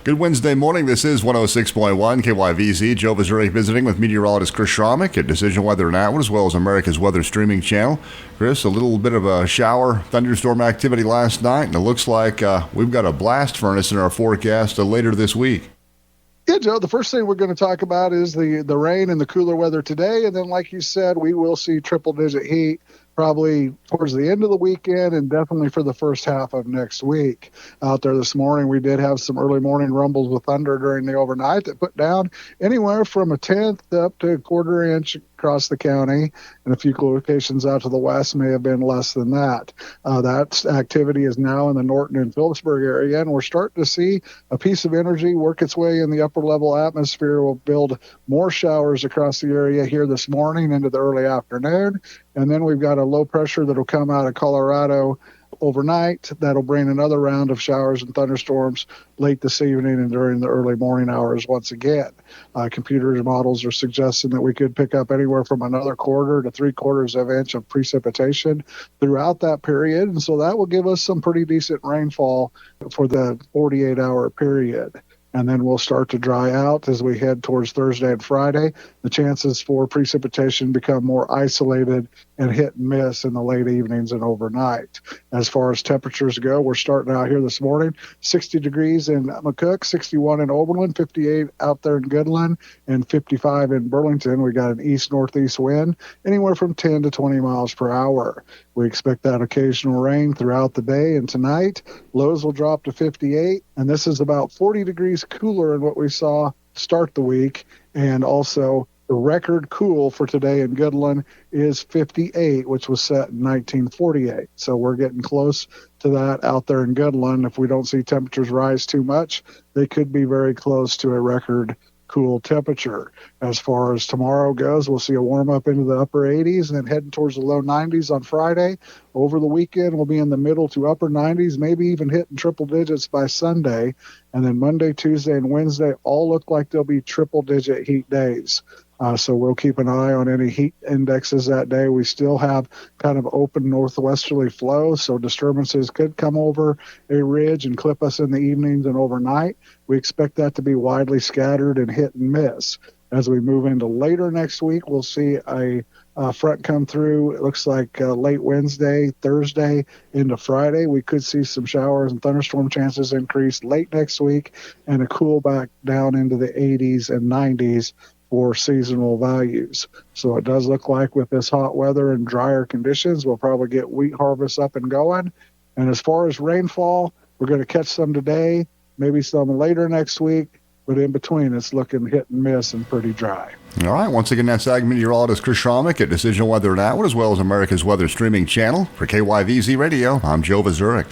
Good Wednesday morning. This is 106.1 KYVZ. Joe Vazurek visiting with meteorologist Chris Schromick at Decision Weather Now, as well as America's Weather streaming channel. Chris, a little bit of a shower, thunderstorm activity last night, and it looks like we've got a blast furnace in our forecast later this week. Yeah, Joe, the first thing we're going to talk about is the rain and the cooler weather today. And then, like you said, we will see triple-digit heat probably towards the end of the weekend and definitely for the first half of next week. Out there this morning, we did have some early morning rumbles with thunder during the overnight that put down anywhere from a tenth up to a quarter inch across the county, and a few locations out to the west may have been less than that. That activity is now in the Norton and Phillipsburg area, and we're starting to see a piece of energy work its way in the upper level atmosphere. We'll build more showers across the area here this morning into the early afternoon, and then we've got a low pressure that'll come out of Colorado overnight. That'll bring another round of showers and thunderstorms late this evening and during the early morning hours once again. Computer models are suggesting that we could pick up anywhere from another quarter to 3/4 of an inch of precipitation throughout that period. And so that will give us some pretty decent rainfall for the 48-hour period. And then we'll start to dry out as we head towards Thursday and Friday. The chances for precipitation become more isolated and hit and miss in the late evenings and overnight. As far as temperatures go, we're starting out here this morning, 60 degrees in McCook, 61 in Oberlin, 58 out there in Goodland, and 55 in Burlington. We got an east-northeast wind, anywhere from 10 to 20 miles per hour. We expect that occasional rain throughout the day and tonight. Lows will drop to 58, and this is about 40 degrees cooler than what we saw start the week. And also the record cool for today in Goodland is 58, which was set in 1948. So we're getting close to that out there in Goodland. If we don't see temperatures rise too much, they could be very close to a record cool temperature. As far as tomorrow goes, we'll see a warm up into the upper 80s and then heading towards the low 90s on Friday. Over the weekend, we'll be in the middle to upper 90s, maybe even hitting triple digits by Sunday. And then Monday, Tuesday, and Wednesday all look like they'll be triple-digit heat days. So we'll keep an eye on any heat indexes that day. We still have kind of open northwesterly flow, so disturbances could come over a ridge and clip us in the evenings and overnight. We expect that to be widely scattered and hit and miss. As we move into later next week, we'll see a front come through. It looks like late Wednesday, Thursday into Friday. We could see some showers and thunderstorm chances increase late next week and a cool back down into the 80s and 90s for seasonal values. So it does look like with this hot weather and drier conditions, we'll probably get wheat harvest up and going. And as far as rainfall, we're going to catch some today, maybe some later next week, but in between it's looking hit and miss and pretty dry. All right, once again, that's Ag Meteorologist Chris Schromick at Decision Weather Now, as well as America's Weather streaming channel. For KYVZ Radio, I'm Joe Vazurek.